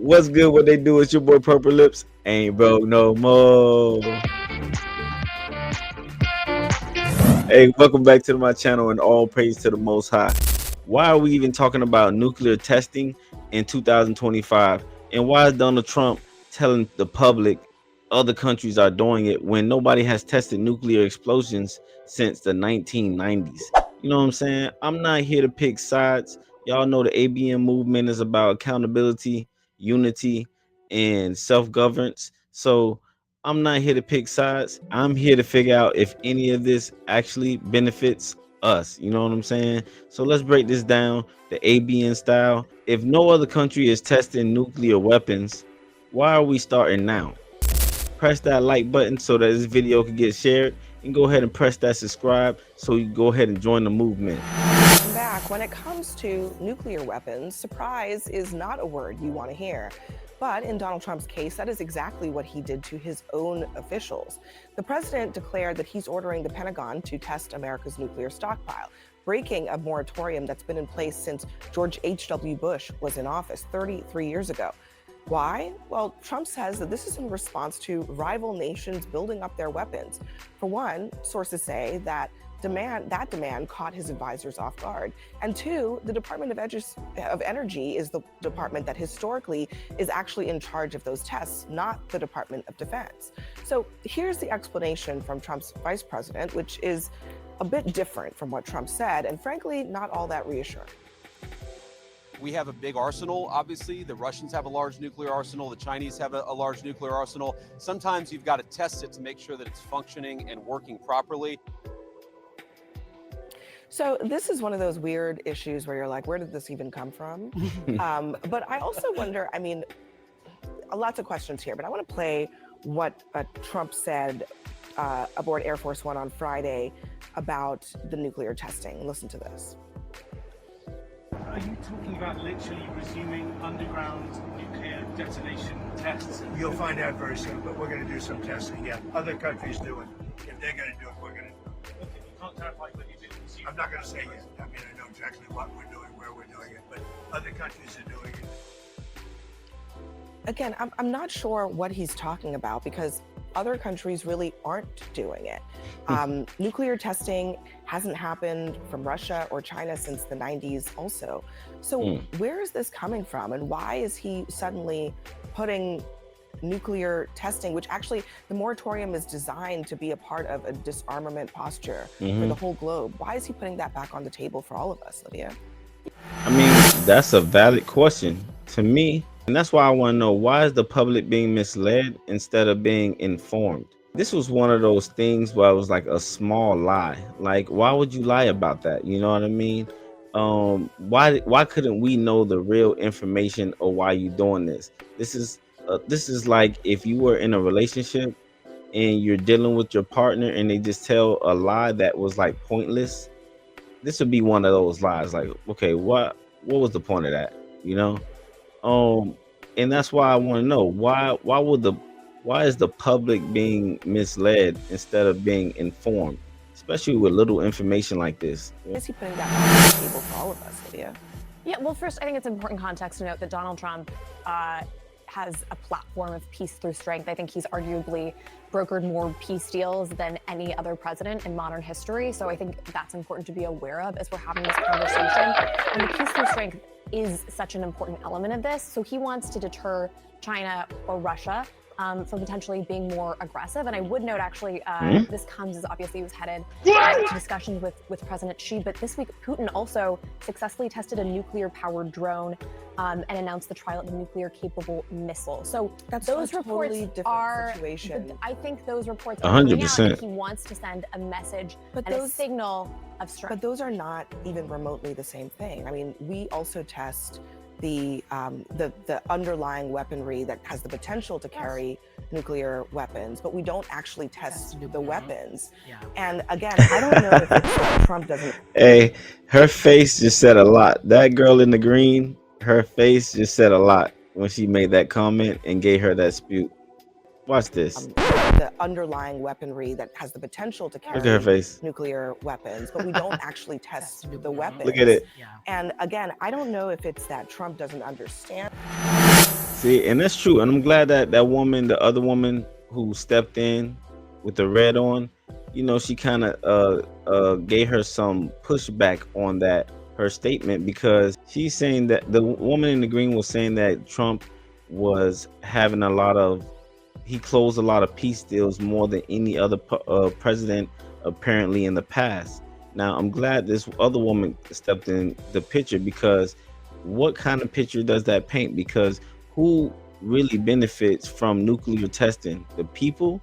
What's good? What they do? It's your boy Purple Lips. Ain't broke no more. Hey, welcome back to my channel and all praise to the Most High. Why are we even talking about nuclear testing in 2025? And why is Donald Trump telling the public other countries are doing it when nobody has tested nuclear explosions since the 1990s? You know what I'm saying? I'm not here to pick sides. Y'all know the ABN movement is about accountability, unity, and self-governance. So I'm not here to pick sides. I'm here to figure out if any of this actually benefits us. You know what I'm saying? So let's break this down the ABN style. If no other country is testing nuclear weapons, why are we starting now? Press that like button so that this video can get shared, and go ahead and press that subscribe so you can go ahead and join the movement. Back when it comes to nuclear weapons, surprise is not a word you want to hear. But in Donald Trump's case, that is exactly what he did to his own officials. The president declared that he's ordering the Pentagon to test America's nuclear stockpile, breaking a moratorium that's been in place since George H.W. Bush was in office 33 years ago. Why? Well, Trump says that this is in response to rival nations building up their weapons. For one, sources say that demand caught his advisors off guard. And two, the Department of Energy is the department that historically is actually in charge of those tests, not the Department of Defense. So here's the explanation from Trump's vice president, which is a bit different from what Trump said, and frankly, not all that reassuring. We have a big arsenal, obviously. The Russians have a large nuclear arsenal. The Chinese have a large nuclear arsenal. Sometimes you've got to test it to make sure that it's functioning and working properly. So this is one of those weird issues where you're like, where did this even come from? But I also wonder, I mean, lots of questions here, but I want to play what Trump said aboard Air Force One on Friday about the nuclear testing. Listen to this. Are you talking about literally resuming underground nuclear detonation tests? You'll find out very soon, but we're going to do some testing. Yeah, other countries do it. If they're going to do it, we're going to do it. Okay, you can't clarify whether you did resume. I'm not going to say yet. I mean, I know exactly what we're doing, where we're doing it, but other countries are doing it. Again, I'm not sure what he's talking about because other countries really aren't doing it. Nuclear testing hasn't happened from Russia or China since the 90s also. So where is this coming from? And why is he suddenly putting nuclear testing, which actually the moratorium is designed to be a part of a disarmament posture for the whole globe? Why is he putting that back on the table for all of us, Lydia? I mean, that's a valid question to me. And that's why I want to know, why is the public being misled instead of being informed? This was one of those things where it was like a small lie. Like, why would you lie about that? You know what I mean? Why couldn't we know the real information or why you doing this? This is like if you were in a relationship and you're dealing with your partner and they just tell a lie that was like pointless. This would be one of those lies. Like, okay, what was the point of that? You know? And that's why I want to know why is the public being misled instead of being informed, especially with little information like this? Why is he putting that back on the table for all of us, Lydia? Yeah, well, first, I think it's important context to note that Donald Trump has a platform of peace through strength. I think he's arguably brokered more peace deals than any other president in modern history. So I think that's important to be aware of as we're having this conversation. And the peace through strength is such an important element of this. So he wants to deter China or Russia from potentially being more aggressive. And I would note, actually, this comes as obviously he was headed to discussions with President Xi. But this week, Putin also successfully tested a nuclear-powered drone and announced the trial of a nuclear-capable missile. So That's those a reports totally different are. situation. I think those reports are coming out, 100%. and he wants to send a message and a signal of strength. But those are not even remotely the same thing. I mean, we also test the underlying weaponry that has the potential to carry nuclear weapons, but we don't actually test the weapons. And again, I don't know if it's that Trump doesn't. Hey, her face just said a lot. That girl in the green, her face just said a lot when she made that comment and gave her that spew. Watch this. The underlying weaponry that has the potential to carry Look at her face. nuclear weapons, but we don't actually test the weapons. Look at it. And again, I don't know if it's that Trump doesn't understand. See, and that's true. And I'm glad that that woman, the other woman who stepped in with the red on, she kind of gave her some pushback on that her statement, because she's saying that the woman in the green was saying that Trump was having a lot of he closed a lot of peace deals more than any other president apparently in the past. Now, I'm glad this other woman stepped in the picture, because what kind of picture does that paint? Because who really benefits from nuclear testing, the people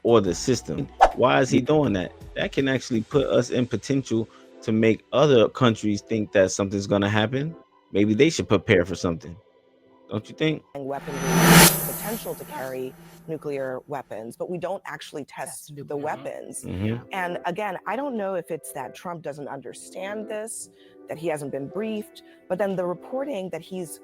or the system? Why is he doing that? That can actually put us in potential to make other countries think that something's going to happen. Maybe they should prepare for something. Don't you think? Weaponry has the potential to carry nuclear weapons, but we don't actually test the weapons. And again, I don't know if it's that Trump doesn't understand this, that he hasn't been briefed, but then the reporting that he's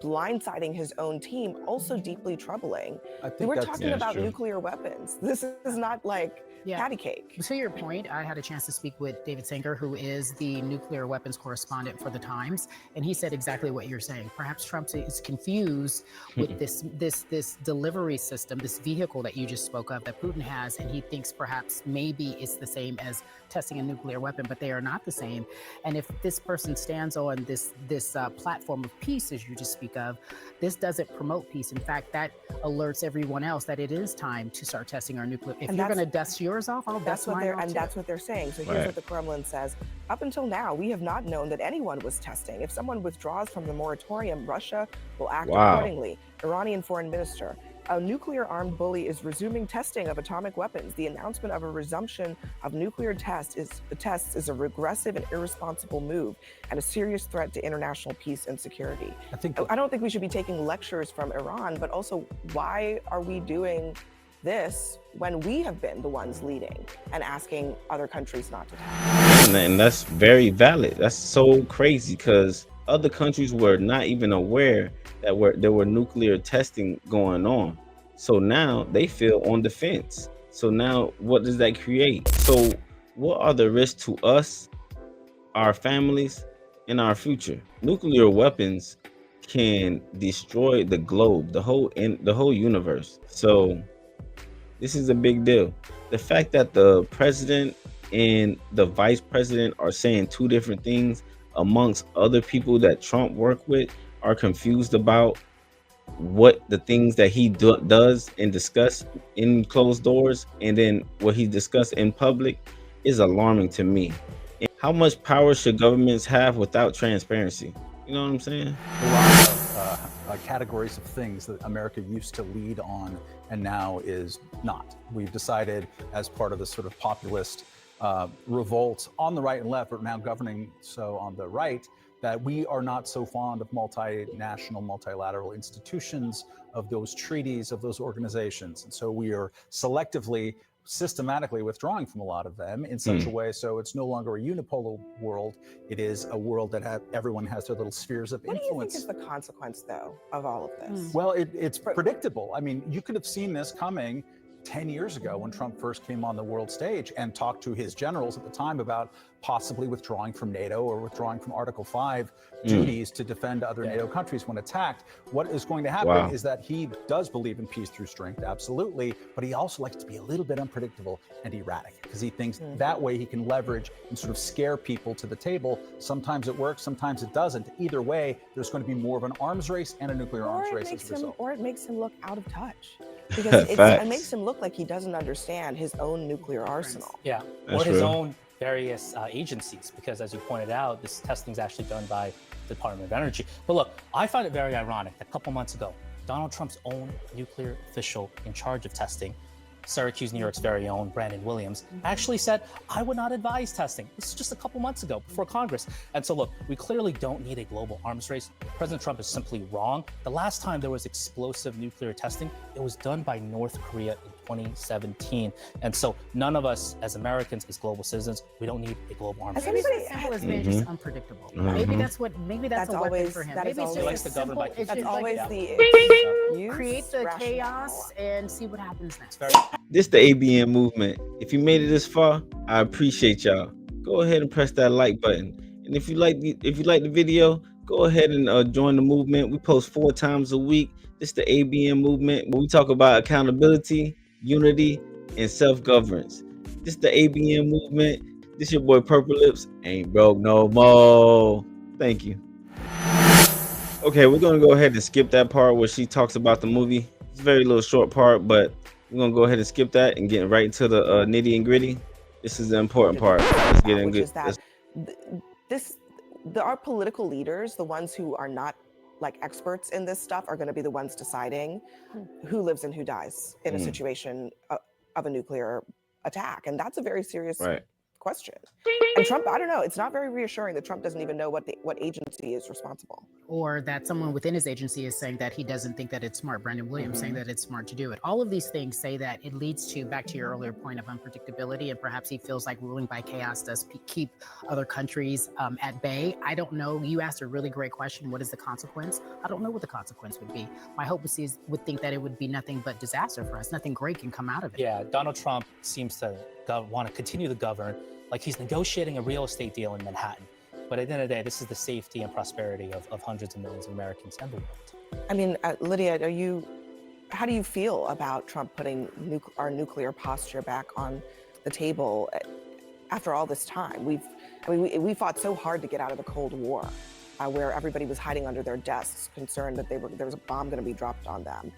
blindsiding his own team, also deeply troubling. We're talking about nuclear weapons. This is not like patty cake. To your point, I had a chance to speak with David Sanger, who is the nuclear weapons correspondent for the Times, and he said exactly what you're saying. Perhaps Trump is confused with this delivery system, this vehicle that you just spoke of that Putin has, and he thinks perhaps maybe it's the same as testing a nuclear weapon, but they are not the same. And if this person stands on this platform of peace, as you just speak of, this doesn't promote peace. In fact, that alerts everyone else that it is time to start testing our nuclear. If you're going to dust yours off, I'll dust mine off too. That's what they're saying. So here's what the Kremlin says. Up until now, we have not known that anyone was testing. If someone withdraws from the moratorium, Russia will act accordingly. Iranian foreign minister. A nuclear-armed bully is resuming testing of atomic weapons. The announcement of a resumption of nuclear tests is a regressive and irresponsible move and a serious threat to international peace and security. I don't think we should be taking lectures from Iran, but also, why are we doing this when we have been the ones leading and asking other countries not to test? And that's very valid. That's so crazy, because other countries were not even aware that there were nuclear testing going on. So now they feel on the fence. So now what does that create? So what are the risks to us, our families, and our future? Nuclear weapons can destroy the globe, the whole universe. So this is a big deal. The fact that the president and the vice president are saying two different things, amongst other people that Trump worked with, are confused about what the things that he does and discuss in closed doors, and then what he discussed in public, is alarming to me. And how much power should governments have without transparency? You know what I'm saying? A lot of categories of things that America used to lead on and now is not. We've decided, as part of this sort of populist revolt on the right and left, but now governing so on the right, that we are not so fond of multinational, multilateral institutions, of those treaties, of those organizations. And so we are selectively, systematically withdrawing from a lot of them in such a way so it's no longer a unipolar world. It is a world that everyone has their little spheres of influence. What do you think is the consequence, though, of all of this? Well, it's predictable. I mean, you could have seen this coming 10 years ago when Trump first came on the world stage and talked to his generals at the time about possibly withdrawing from NATO or withdrawing from Article 5 duties to defend other NATO countries when attacked. What is going to happen is that he does believe in peace through strength, absolutely, but he also likes to be a little bit unpredictable and erratic, because he thinks that way he can leverage and sort of scare people to the table. Sometimes it works, sometimes it doesn't. Either way, there's going to be more of an arms race and a nuclear arms race as a result. Or it makes him look out of touch. Because it makes him look like he doesn't understand his own nuclear arsenal. Yeah, or his own various agencies, because as you pointed out, this testing is actually done by the Department of Energy. But look, I find it very ironic that a couple months ago, Donald Trump's own nuclear official in charge of testing, Syracuse, New York's very own Brandon Williams, actually said, I would not advise testing. This is just a couple months ago before Congress. And so look, we clearly don't need a global arms race. President Trump is simply wrong. The last time there was explosive nuclear testing, it was done by North Korea in 2017. And so none of us as Americans, as global citizens, we don't need a global arms race. Maybe as simple as being just unpredictable. Maybe that's a weapon for him. Maybe it's likes to govern by That's always the create the chaos and see what happens next. This the ABN movement. If you made it this far, I appreciate y'all. Go ahead and press that like button. And if you like the video, Go ahead and join the movement. We post 4 times a week. This is the ABN movement, where we talk about accountability, unity, and self-governance. This is the ABN movement. This your boy Purple Lips. Ain't broke no more. Thank you. Okay, we're gonna go ahead and skip that part where she talks about the movie. It's a very little short part, but we're gonna go ahead and skip that and get right into the nitty and gritty. This is the important part. Let's get in which good. is that our political leaders, the ones who are not like experts in this stuff, are going to be the ones deciding who lives and who dies in a situation of a nuclear attack, and that's a very serious question. And Trump, I don't know, it's not very reassuring that Trump doesn't even know what agency is responsible. Or that someone within his agency is saying that he doesn't think that it's smart. Brandon Williams saying that it's smart to do it. All of these things say that it leads to, back to your earlier point of unpredictability, and perhaps he feels like ruling by chaos does keep other countries at bay. I don't know. You asked a really great question. What is the consequence? I don't know what the consequence would be. My hope would think that it would be nothing but disaster for us. Nothing great can come out of it. Yeah, Donald Trump seems to want to continue to govern like he's negotiating a real estate deal in Manhattan. But at the end of the day, this is the safety and prosperity of hundreds of millions of Americans and the world. I mean, Lydia, how do you feel about Trump putting our nuclear posture back on the table after all this time? We fought so hard to get out of the Cold War, where everybody was hiding under their desks, concerned that there was a bomb going to be dropped on them.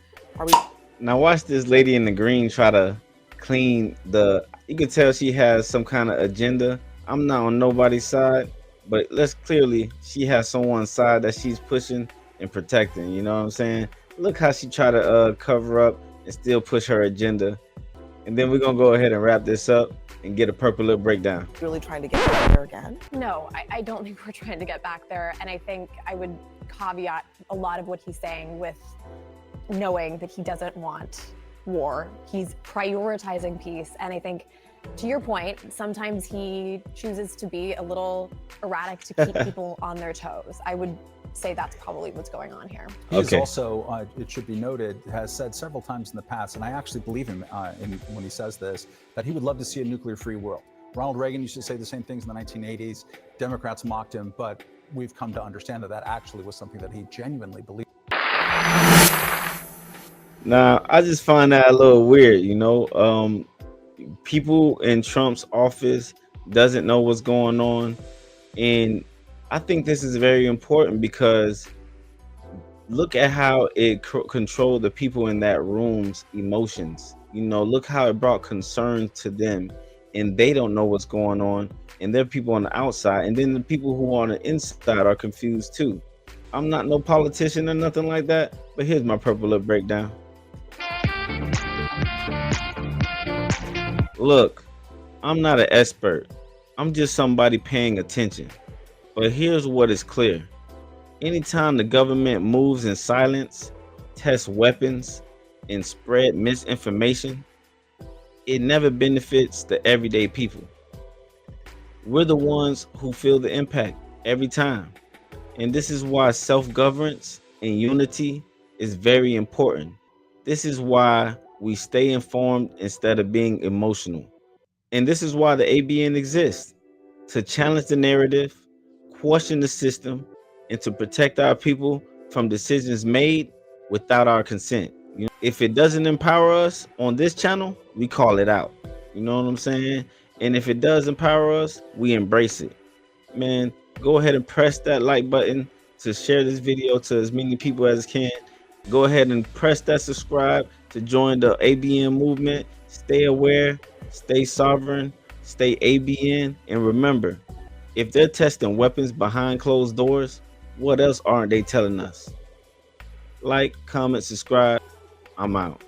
Now watch this lady in the green try to clean the. You can tell she has some kind of agenda. I'm not on nobody's side, but she has someone's side that she's pushing and protecting. You know what I'm saying? Look how she try to cover up and still push her agenda. And then we're gonna go ahead and wrap this up and get a Purple Lip breakdown. Really trying to get back there again? No, I don't think we're trying to get back there. And I think I would caveat a lot of what he's saying with knowing that he doesn't want war. He's prioritizing peace. And I think, to your point, sometimes he chooses to be a little erratic to keep people on their toes. I would say that's probably what's going on here. He's also, it should be noted, has said several times in the past, and I actually believe him when he says this, that he would love to see a nuclear-free world. Ronald Reagan used to say the same things in the 1980s. Democrats mocked him, but we've come to understand that actually was something that he genuinely believed. Now, I just find that a little weird, people in Trump's office doesn't know what's going on. And I think this is very important because look at how it controlled the people in that room's emotions. Look how it brought concern to them, and they don't know what's going on. And there are people on the outside, and then the people who are on the inside are confused too. I'm not no politician or nothing like that, but here's my Purple Lip breakdown. Look, I'm not an expert. I'm just somebody paying attention. But here's what is clear. Anytime the government moves in silence, tests weapons, and spread misinformation, it never benefits the everyday people. We're the ones who feel the impact every time. And this is why self-governance and unity is very important. This is why we stay informed instead of being emotional. And this is why the ABN exists, to challenge the narrative, question the system, and to protect our people from decisions made without our consent. If it doesn't empower us on this channel, we call it out. You know what I'm saying? And if it does empower us, we embrace it. Man, go ahead and press that like button to share this video to as many people as can. Go ahead and press that subscribe to join the ABN movement. Stay aware, stay sovereign, stay ABN, and remember, if they're testing weapons behind closed doors, what else aren't they telling us? Like, comment, subscribe. I'm out.